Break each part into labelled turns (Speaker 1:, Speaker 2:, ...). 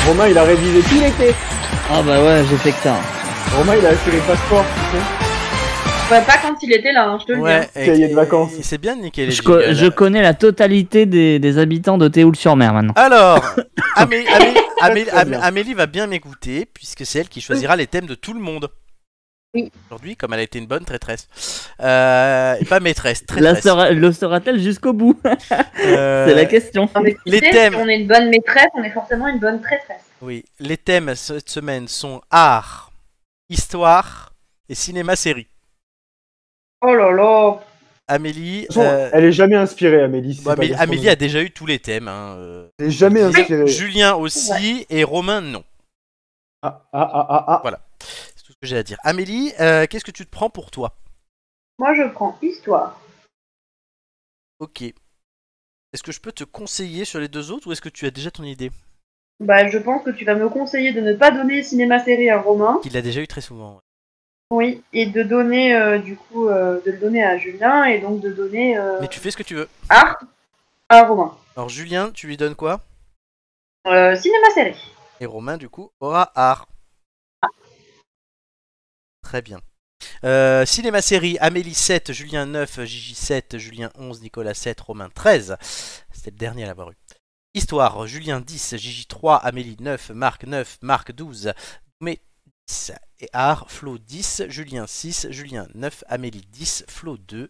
Speaker 1: Romain, il a révisé tout l'été.
Speaker 2: Ah bah ouais, j'ai fait que ça.
Speaker 1: Romain, il a assuré le passeport, tu sais.
Speaker 3: Ouais, pas quand il était là, hein, je te le dis.
Speaker 4: Ouais,
Speaker 1: Cahier de vacances.
Speaker 4: c'est bien de niquer les
Speaker 2: Je
Speaker 4: jingles.
Speaker 2: connais la totalité des habitants de Théoul-sur-Mer maintenant.
Speaker 4: Alors,
Speaker 1: Très bien.
Speaker 4: Amélie va bien m'écouter, puisque c'est elle qui choisira les thèmes de tout le monde.
Speaker 3: Oui.
Speaker 4: Aujourd'hui, comme elle a été une bonne traîtresse. Et pas maîtresse,
Speaker 2: La
Speaker 4: traîtresse.
Speaker 2: le sera-t-elle jusqu'au bout?
Speaker 4: Euh,
Speaker 2: C'est la question.
Speaker 3: Non, mais tu
Speaker 4: Les
Speaker 3: sais,
Speaker 4: thèmes.
Speaker 3: si on est une bonne maîtresse, on est forcément une bonne traîtresse.
Speaker 4: Oui, les thèmes cette semaine sont art, histoire et cinéma-série.
Speaker 3: Oh là là.
Speaker 4: Amélie,
Speaker 1: De toute façon, elle est jamais inspirée, Amélie. si
Speaker 4: bon,
Speaker 1: c'est pas
Speaker 4: Amélie
Speaker 1: gastronomie.
Speaker 4: a déjà eu tous les thèmes. Hein.
Speaker 1: Elle est jamais inspirée.
Speaker 4: Julien aussi et Romain non.
Speaker 1: Ah.
Speaker 4: Voilà. C'est tout ce que j'ai à dire. Amélie, qu'est-ce que tu te prends pour toi?
Speaker 3: Moi, je prends histoire.
Speaker 4: Ok. Est-ce que je peux te conseiller sur les deux autres ou est-ce que tu as déjà ton idée?
Speaker 3: Bah, je pense que tu vas me conseiller de ne pas donner cinéma-série à Romain.
Speaker 4: Qu'il a déjà eu très souvent.
Speaker 3: Oui, et de donner, de le donner à Julien, et donc de donner
Speaker 4: Mais tu fais ce que tu veux.
Speaker 3: art à Romain.
Speaker 4: Alors Julien, tu lui donnes quoi?
Speaker 3: Cinéma-série.
Speaker 4: Et Romain, du coup, aura art. Très bien. Cinéma-série, Amélie 7, Julien 9, Gigi 7, Julien 11, Nicolas 7, Romain 13. C'était le dernier à l'avoir eu. Histoire, Julien 10, Gigi 3, Amélie 9, Marc 9, Marc 12, mais 10. Et art, Flo 10, Julien 6, Julien 9, Amélie 10, Flo 2,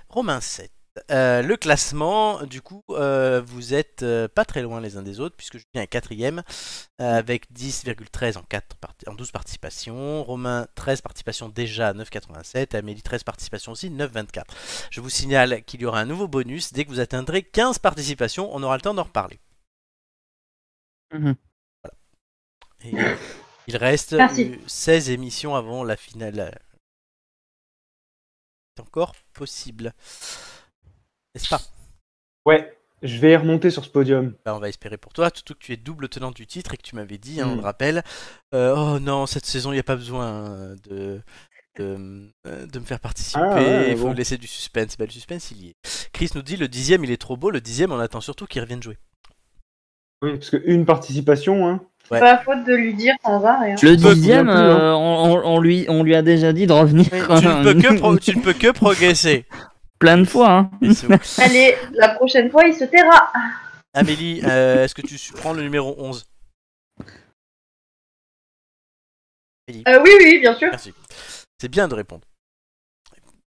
Speaker 4: Romain 7. Le classement, du coup, vous êtes pas très loin les uns des autres, puisque Julien est 4ème, avec 10,13 en 12 participations, Romain 13 participations déjà, 9,87, Amélie 13 participations aussi, 9,24. Je vous signale qu'il y aura un nouveau bonus, dès que vous atteindrez 15 participations, on aura le temps d'en reparler.
Speaker 2: Mhm.
Speaker 4: Et il reste
Speaker 3: Merci.
Speaker 4: 16 émissions avant la finale. C'est encore possible. N'est-ce pas?
Speaker 1: Ouais, je vais remonter sur ce podium.
Speaker 4: Bah, on va espérer pour toi, surtout que tu es double tenant du titre et que tu m'avais dit, on le rappelle, oh non, cette saison, il n'y a pas besoin de me faire participer, il faut
Speaker 1: bon.
Speaker 4: laisser du suspense. Bah, le suspense, il y est. Chris nous dit, le 10ème, il est trop beau, le 10ème, on attend surtout qu'il revienne jouer.
Speaker 1: Oui, parce qu'une participation, hein.
Speaker 4: Ouais.
Speaker 3: Pas faute de lui dire sans arrêt. Hein.
Speaker 2: Le
Speaker 1: peux
Speaker 2: 10ème,
Speaker 1: bien plus, hein.
Speaker 2: on lui a déjà dit de revenir
Speaker 4: Tu ne peux que progresser.
Speaker 2: plein de fois. Hein.
Speaker 3: Allez, la prochaine fois, il se taira.
Speaker 4: Amélie, est-ce que tu prends le numéro 11? Amélie.
Speaker 3: Oui, bien sûr.
Speaker 4: Merci. C'est bien de répondre.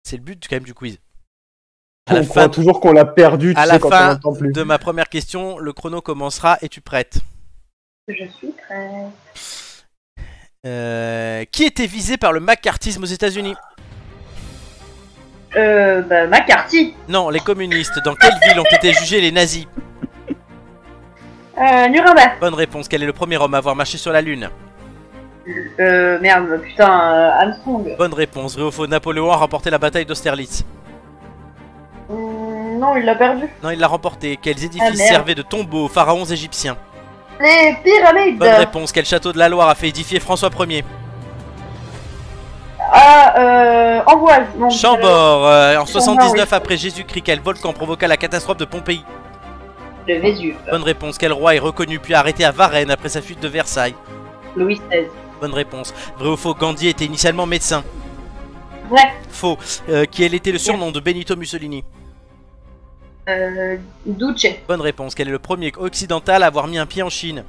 Speaker 4: C'est le but quand même du quiz.
Speaker 1: On croit toujours qu'on l'a perdu, tu
Speaker 4: à
Speaker 1: sais,
Speaker 4: la
Speaker 1: quand on
Speaker 4: fin
Speaker 1: n'entend plus.
Speaker 4: de ma première question, le chrono commencera. Es-tu prête?
Speaker 3: Je suis prête.
Speaker 4: Qui était visé par le macartisme aux États-Unis?
Speaker 3: McCarthy.
Speaker 4: Non, les communistes. Dans quelle ville ont été jugés les nazis?
Speaker 3: Nuremberg.
Speaker 4: Bonne réponse. Quel est le premier homme à avoir marché sur la Lune?
Speaker 3: Merde, putain, Armstrong.
Speaker 4: Bonne réponse. Vrai ou faux, Napoléon a remporté la bataille d'Austerlitz?
Speaker 3: Non, il l'a perdu.
Speaker 4: Non, il l'a remporté. Quels édifices
Speaker 3: merde.
Speaker 4: servaient de tombeaux aux pharaons égyptiens?
Speaker 3: Les pyramides.
Speaker 4: Bonne réponse. Quel château de la Loire a fait édifier François Ier?
Speaker 3: Amboise. Non,
Speaker 4: Chambord. En
Speaker 3: Chambord,
Speaker 4: 79
Speaker 3: oui.
Speaker 4: après Jésus-Christ, quel volcan provoqua la catastrophe de Pompéi?
Speaker 3: Le Vésuve.
Speaker 4: Bonne réponse. Quel roi est reconnu puis arrêté à Varennes après sa fuite de Versailles?
Speaker 3: Louis XVI.
Speaker 4: Bonne réponse. Vrai ou faux, Gandhi était initialement médecin?
Speaker 3: Vrai.
Speaker 4: Faux. Quel était le surnom de Benito Mussolini?
Speaker 3: Duce.
Speaker 4: Bonne réponse. Quel est le premier occidental à avoir mis un pied en Chine?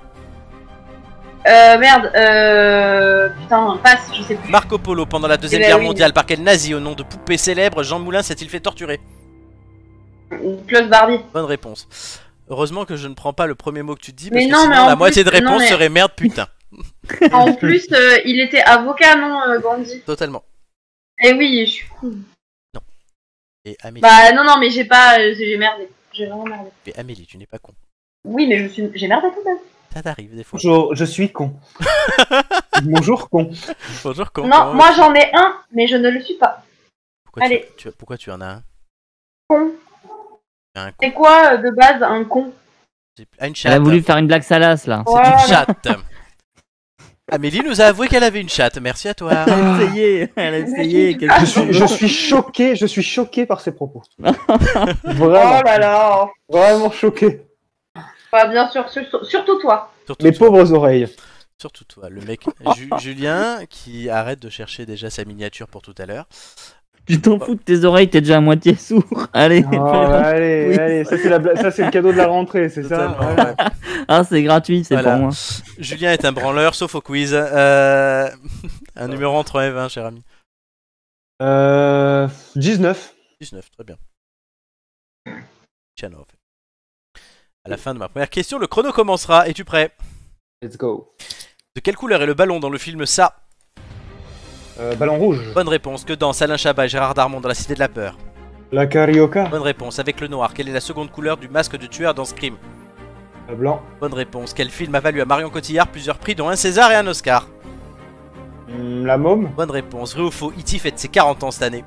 Speaker 3: Merde. Putain, passe, je sais plus.
Speaker 4: Marco Polo, pendant la Deuxième
Speaker 3: Eh ben
Speaker 4: Guerre
Speaker 3: oui.
Speaker 4: mondiale, par quel nazi au nom de poupée célèbre Jean Moulin s'est-il fait torturer?
Speaker 3: Klaus Barbie.
Speaker 4: Bonne réponse. Heureusement que je ne prends pas le premier mot que tu dis, parce
Speaker 3: Mais
Speaker 4: que
Speaker 3: non,
Speaker 4: sinon
Speaker 3: mais en
Speaker 4: la moitié de
Speaker 3: plus-
Speaker 4: réponse
Speaker 3: non, mais-
Speaker 4: serait merde putain.
Speaker 3: En plus, il était avocat, non, Gandhi.
Speaker 4: Totalement.
Speaker 3: Eh oui, je suis con.
Speaker 4: Et Amélie,
Speaker 3: Bah non, mais j'ai pas, j'ai merdé. J'ai vraiment merdé.
Speaker 4: et Amélie, tu n'es pas con.
Speaker 3: Oui, mais j'ai merdé tout de même.
Speaker 4: Ça t'arrive des fois.
Speaker 1: Bonjour, je suis con. Bonjour, con.
Speaker 4: Bonjour con.
Speaker 3: Non, moi j'en ai un, mais je ne le suis pas.
Speaker 4: Pourquoi
Speaker 3: allez.
Speaker 4: Pourquoi tu en as un?
Speaker 3: Con.
Speaker 4: Un con.
Speaker 3: C'est quoi de base un con?
Speaker 4: Ah, une
Speaker 2: Elle a
Speaker 4: chatte.
Speaker 2: voulu faire une blague salace là.
Speaker 4: C'est
Speaker 3: Voilà.
Speaker 4: une chatte. Amélie nous a avoué qu'elle avait une chatte. Merci à toi.
Speaker 2: Elle a essayé, elle a essayé. quelque chose.
Speaker 1: Je suis choqué par ces propos.
Speaker 3: Oh
Speaker 1: Vraiment,
Speaker 3: là là.
Speaker 1: vraiment choqué.
Speaker 3: Bah, bien sûr, surtout toi.
Speaker 4: Surtout
Speaker 1: Mes
Speaker 4: toi.
Speaker 1: pauvres oreilles.
Speaker 4: Surtout toi, le mec Julien qui arrête de chercher déjà sa miniature pour tout à l'heure.
Speaker 2: Tu t'en fous de tes oreilles, t'es déjà à moitié sourd. Allez.
Speaker 1: Oh, allez,
Speaker 2: Oui.
Speaker 1: allez, ça c'est le cadeau de la rentrée, c'est ça.
Speaker 4: Totalement,
Speaker 1: Voilà.
Speaker 4: ouais.
Speaker 2: Ah, c'est gratuit, c'est
Speaker 4: Voilà.
Speaker 2: pour moi.
Speaker 4: Julien est un branleur, sauf au quiz. Un numéro entre 1 et 20, cher ami.
Speaker 1: 19.
Speaker 4: 19, très bien. Tiano, en fait. À la fin de ma première question, le chrono commencera. Es-tu prêt?
Speaker 1: Let's go.
Speaker 4: De quelle couleur est le ballon dans le film Ça?
Speaker 1: Ballon rouge.
Speaker 4: Bonne réponse. Que dansent Alain Chabat et Gérard Darmon dans La Cité de la Peur?
Speaker 1: La carioca.
Speaker 4: Bonne réponse. Avec le noir, quelle est la seconde couleur du masque de tueur dans Scream?
Speaker 1: Blanc.
Speaker 4: Bonne réponse. Quel film a valu à Marion Cotillard plusieurs prix dont un César et un Oscar?
Speaker 1: La môme.
Speaker 4: Bonne réponse. Vrai ou faux, E.T. fête ses 40 ans cette année?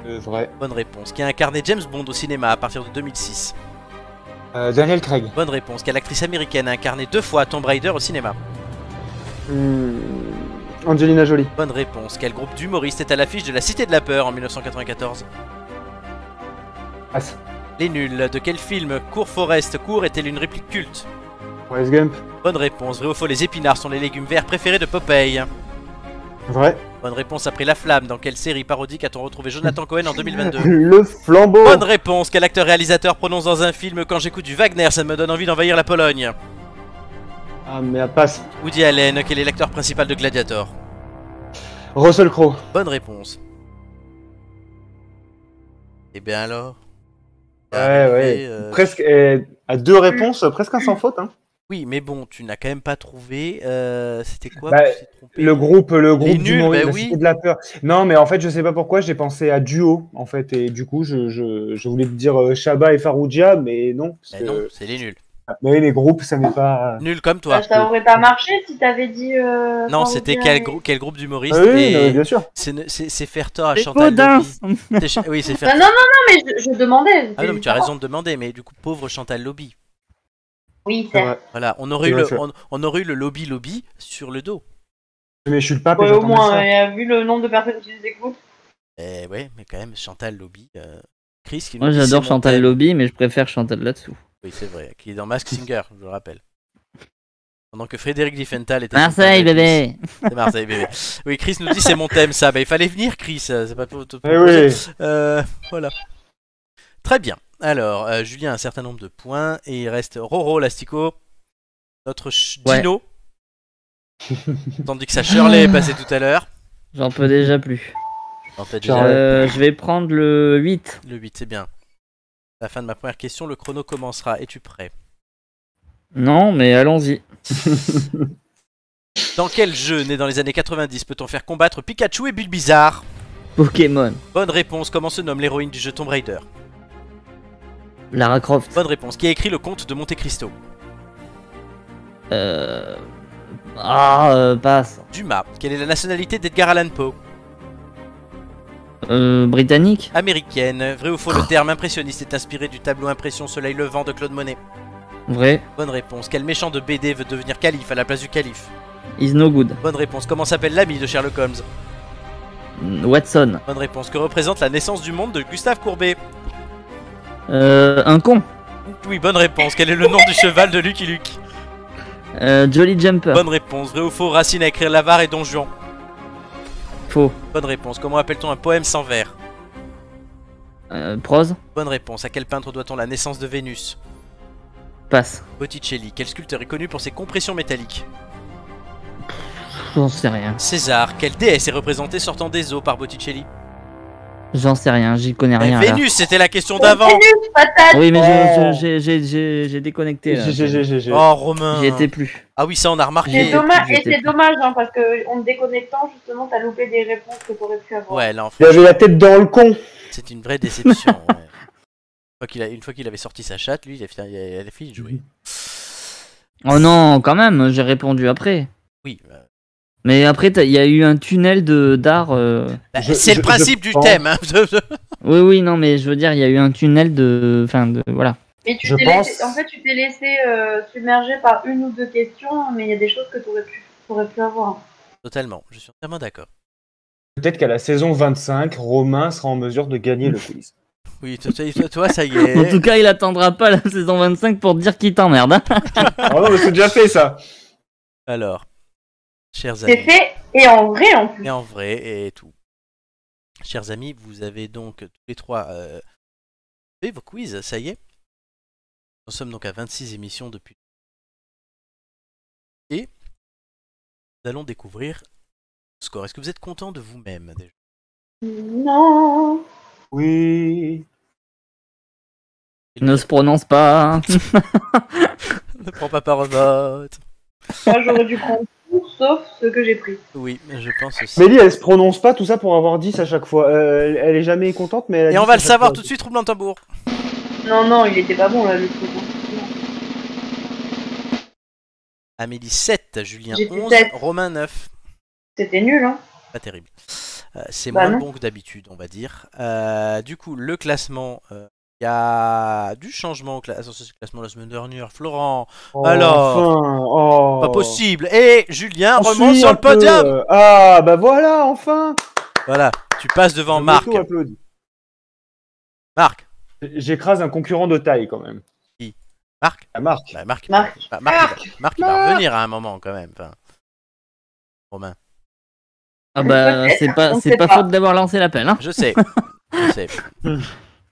Speaker 1: Vrai.
Speaker 4: Bonne réponse. Qui a incarné James Bond au cinéma à partir de 2006?
Speaker 1: Daniel Craig.
Speaker 4: Bonne réponse. Quelle actrice américaine a incarné 2 fois Tomb Raider au cinéma?
Speaker 1: Angelina Jolie.
Speaker 4: Bonne réponse. Quel groupe d'humoristes est à l'affiche de La Cité de la Peur en 1994?
Speaker 1: As.
Speaker 4: Les nuls. De quel film Court Forest Court est-elle une réplique culte?
Speaker 1: Forrest Gump.
Speaker 4: Bonne réponse. Vrai ou faux, les épinards sont les légumes verts préférés de Popeye?
Speaker 1: Vrai.
Speaker 4: Bonne réponse. Après La Flamme, dans quelle série parodique a-t-on retrouvé Jonathan Cohen en 2022?
Speaker 1: Le flambeau.
Speaker 4: Bonne réponse. Quel acteur-réalisateur prononce dans un film Quand j'écoute du Wagner, ça me donne envie d'envahir la Pologne?
Speaker 1: Ah, mais elle passe.
Speaker 4: Woody Allen. Quel est l'acteur principal de Gladiator?
Speaker 1: Russell Crowe.
Speaker 4: Bonne réponse. Et bien alors?
Speaker 1: Ouais,
Speaker 4: Arrivé,
Speaker 1: Presque à 2 réponses, presque un sans faute. Hein.
Speaker 4: Oui, mais bon, tu n'as quand même pas trouvé. C'était quoi
Speaker 1: Bah,
Speaker 4: que tu t'es trompé?
Speaker 1: Le groupe
Speaker 4: Les nuls,
Speaker 1: d'humoristes,
Speaker 4: bah
Speaker 1: la
Speaker 4: oui.
Speaker 1: Cité de la Peur. Non, mais en fait, je sais pas pourquoi, j'ai pensé à Duo, en fait, et du coup, je voulais te dire Chabat et Farouja, mais non. Parce
Speaker 4: Mais
Speaker 1: que...
Speaker 4: non, c'est les nuls.
Speaker 1: Mais les groupes, ça n'est pas.
Speaker 4: Nuls comme toi.
Speaker 3: Ça aurait pas marché si t'avais dit.
Speaker 4: Non,
Speaker 3: Farouja
Speaker 4: c'était
Speaker 3: et-
Speaker 4: quel groupe d'humoristes?
Speaker 1: Ah oui,
Speaker 4: et
Speaker 1: bien sûr.
Speaker 4: c'est faire tort à
Speaker 2: Les
Speaker 4: Chantal
Speaker 2: Baudins.
Speaker 4: Lobby. Oui, c'est
Speaker 3: Non,
Speaker 4: faire.
Speaker 3: non, non, mais je demandais.
Speaker 4: Ah non, mais tu as raison de demander, mais du coup, pauvre Chantal Lobby.
Speaker 3: Oui,
Speaker 1: C'est
Speaker 3: c'est
Speaker 1: vrai.
Speaker 4: Voilà, on aurait eu
Speaker 1: C'est
Speaker 4: le,
Speaker 1: vrai,
Speaker 4: on aurait eu le lobby sur le dos.
Speaker 1: Mais je suis le pape et
Speaker 3: Ouais, au
Speaker 1: j'attendais
Speaker 3: moins,
Speaker 1: ça.
Speaker 3: vu le nombre de personnes qui nous écoutent.
Speaker 4: Eh ouais, mais quand même, Chantal Lobby. Chris qui nous
Speaker 2: Moi,
Speaker 4: dit
Speaker 2: j'adore
Speaker 4: c'est mon
Speaker 2: Chantal
Speaker 4: thème.
Speaker 2: Lobby, mais je préfère Chantal là-dessous.
Speaker 4: Oui, c'est vrai, qui est dans Mask Singer, je le rappelle. Pendant que Frédéric Diffenthal était.
Speaker 2: Marseille,
Speaker 4: Chantal Lobby.
Speaker 2: bébé.
Speaker 4: C'est Marseille, bébé. Oui, Chris nous dit c'est mon thème, ça. Bah, il fallait venir, Chris. C'est pas pour te
Speaker 1: Eh
Speaker 4: proposer.
Speaker 1: oui.
Speaker 4: Voilà. Très bien. Alors, Julien a un certain nombre de points et il reste Roro, l'Astico, notre
Speaker 2: Ouais.
Speaker 4: Dino. Tandis que sa Shirley est passée tout à l'heure.
Speaker 2: J'en peux déjà plus.
Speaker 4: En fait,
Speaker 1: Shirley.
Speaker 4: déjà,
Speaker 2: Je vais prendre le 8.
Speaker 4: le 8, c'est bien. À la fin de ma première question, le chrono commencera. Es-tu prêt?
Speaker 2: Non, mais allons-y.
Speaker 4: Dans quel jeu né dans les années 90 peut-on faire combattre Pikachu et Bulbizarre?
Speaker 2: Pokémon.
Speaker 4: Bonne réponse. Comment se nomme l'héroïne du jeu Tomb Raider?
Speaker 2: Lara Croft.
Speaker 4: Bonne réponse. Qui a écrit le conte de Monte Cristo?
Speaker 2: Passe.
Speaker 4: Dumas. Quelle est la nationalité d'Edgar Allan Poe?
Speaker 2: Britannique.
Speaker 4: Américaine. Vrai ou faux, le terme impressionniste est inspiré du tableau Impression Soleil Levant de Claude Monet?
Speaker 2: Vrai.
Speaker 4: Bonne réponse. Quel méchant de BD veut devenir calife à la place du calife?
Speaker 2: Is no good.
Speaker 4: Bonne réponse. Comment s'appelle l'ami de Sherlock Holmes?
Speaker 2: Watson.
Speaker 4: Bonne réponse. Que représente la naissance du monde de Gustave Courbet?
Speaker 2: Un con.
Speaker 4: Oui, bonne réponse. Quel est le nom du cheval de Lucky Luke?
Speaker 2: Jolly Jumper.
Speaker 4: Bonne réponse. Vrai ou faux, Racine à écrire l'avare et Don Juan?
Speaker 2: Faux.
Speaker 4: Bonne réponse. Comment appelle-t-on un poème sans vers?
Speaker 2: Prose.
Speaker 4: Bonne réponse. À quel peintre doit-on la naissance de Vénus?
Speaker 2: Passe.
Speaker 4: Botticelli. Quel sculpteur est connu pour ses compressions métalliques?
Speaker 2: J'en sais rien.
Speaker 4: César. Quelle déesse est représentée sortant des eaux par Botticelli?
Speaker 2: J'en sais rien, j'y connais rien là.
Speaker 4: Vénus, c'était la question d'avant.
Speaker 3: Vénus, patate.
Speaker 2: Oui, mais
Speaker 1: Oh.
Speaker 2: j'ai déconnecté là.
Speaker 1: J'ai.
Speaker 4: Oh, Romain.
Speaker 2: J'y étais plus.
Speaker 4: Ah oui, ça on a
Speaker 3: C'est
Speaker 4: remarqué.
Speaker 3: dommage, et
Speaker 2: j'étais
Speaker 3: c'est dommage hein, parce que en te déconnectant, justement, t'as loupé des réponses que t'aurais pu avoir.
Speaker 4: Ouais, là, en
Speaker 1: Il avait la tête dans le con.
Speaker 4: c'est une vraie déception. Ouais. Une fois qu'il avait sorti sa chatte, lui, il a fini de jouer.
Speaker 2: Oh non, quand même, j'ai répondu après.
Speaker 4: Oui.
Speaker 2: Mais après, il y a eu un tunnel d'art.
Speaker 4: Bah,
Speaker 1: Je-
Speaker 4: c'est le
Speaker 1: je
Speaker 4: principe du
Speaker 1: pense-
Speaker 4: thème. Hein.
Speaker 2: Oui, non, mais je veux dire, il y a eu un tunnel de. Enfin, voilà.
Speaker 3: Mais tu
Speaker 1: Je
Speaker 3: t'es
Speaker 1: pense-
Speaker 3: laissé, en fait, tu t'es laissé submerger par une ou deux questions, mais il y a des choses que t'aurais pu avoir.
Speaker 4: Totalement, je suis entièrement d'accord.
Speaker 1: Peut-être qu'à la saison 25, Romain sera en mesure de gagner le quiz.
Speaker 4: Oui, toi, ça y
Speaker 2: En
Speaker 4: est.
Speaker 2: tout cas, il attendra pas la saison 25 pour te dire qu'il t'emmerde. Hein.
Speaker 1: Oh non, mais c'est déjà fait ça.
Speaker 4: Alors, chers
Speaker 3: C'est
Speaker 4: amis,
Speaker 3: fait et en vrai en plus.
Speaker 4: et en vrai, et tout. Chers amis, vous avez donc tous les trois fait vos quiz, ça y est. Nous sommes donc à 26 émissions depuis. Et nous allons découvrir le score. Est-ce que vous êtes content de vous-même déjà?
Speaker 3: Non.
Speaker 1: Oui.
Speaker 2: Ne se prononce pas.
Speaker 4: Ne prends pas part au vote.
Speaker 3: Moi j'aurais dû prendre tout sauf ce que j'ai pris.
Speaker 4: Oui, je pense aussi.
Speaker 1: Mélie, elle se prononce pas tout ça pour avoir 10 à chaque fois. Elle est jamais contente, mais elle a
Speaker 4: Et
Speaker 1: 10
Speaker 4: on va
Speaker 1: à
Speaker 4: le
Speaker 1: chaque
Speaker 4: savoir
Speaker 1: fois.
Speaker 4: tout de suite, roulement de tambour.
Speaker 3: Non, il était pas bon là le truc.
Speaker 4: Amélie 7, Julien
Speaker 3: J'étais
Speaker 4: 11,
Speaker 3: 7.
Speaker 4: Romain 9.
Speaker 3: C'était nul, hein.
Speaker 4: Pas terrible. C'est
Speaker 3: Bah
Speaker 4: moins
Speaker 3: non.
Speaker 4: bon que d'habitude, on va dire. Du coup, le classement, il y a du changement au classement. C'est le classement de la semaine dernière. Florent,
Speaker 1: Oh,
Speaker 4: alors,
Speaker 1: enfin, oh.
Speaker 4: pas possible. Et Julien
Speaker 1: On
Speaker 4: remonte
Speaker 1: suit
Speaker 4: sur
Speaker 1: un
Speaker 4: le podium.
Speaker 1: peu, Ah, bah voilà, enfin.
Speaker 4: Voilà, tu passes devant
Speaker 1: Je
Speaker 4: Marc.
Speaker 1: m'auto-applaudis.
Speaker 4: Marc,
Speaker 1: J'écrase un concurrent de taille quand même.
Speaker 4: Marc.
Speaker 1: La marque.
Speaker 4: Bah, Marc,
Speaker 3: Marc.
Speaker 4: bah, Marc, il va revenir à un moment quand même. Enfin, Romain,
Speaker 2: Ah bah,
Speaker 3: Peut-être,
Speaker 2: c'est
Speaker 3: on
Speaker 2: pas
Speaker 3: sait pas.
Speaker 2: faute d'avoir lancé l'appel. Hein.
Speaker 4: je sais, je sais.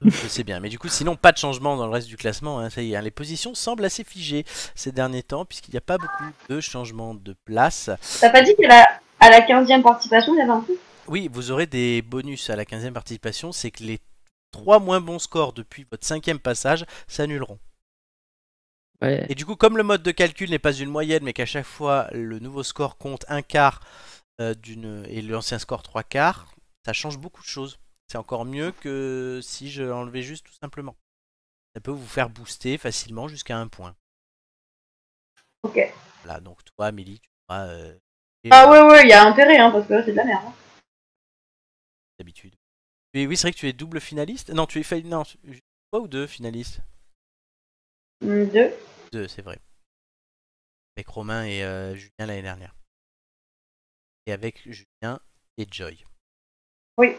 Speaker 4: Je sais bien, mais du coup, sinon, pas de changement dans le reste du classement. Hein, ça y est, hein, les positions semblent assez figées ces derniers temps, puisqu'il n'y a pas beaucoup de changements de place.
Speaker 3: T'as pas dit qu'à la 15e participation, il y avait un truc?
Speaker 4: Oui, vous aurez des bonus à la 15e participation, c'est que les 3 moins bons scores depuis votre 5e passage s'annuleront.
Speaker 2: Ouais.
Speaker 4: Et du coup, comme le mode de calcul n'est pas une moyenne, mais qu'à chaque fois le nouveau score compte un quart et l'ancien score 3 quarts, ça change beaucoup de choses. C'est encore mieux que si je l'enlevais juste tout simplement. Ça peut vous faire booster facilement jusqu'à un point.
Speaker 3: Ok.
Speaker 4: Voilà, donc toi, Amélie, tu pourras.
Speaker 3: Ah ouais, il y a intérêt, hein, parce que là c'est de la merde. Hein.
Speaker 4: D'habitude. Oui, c'est vrai que tu es double finaliste. Non, tu es non, toi ou deux finalistes?
Speaker 3: 2.
Speaker 4: Deux, c'est vrai. Avec Romain et Julien l'année dernière. Et avec Julien et Joy.
Speaker 3: Oui.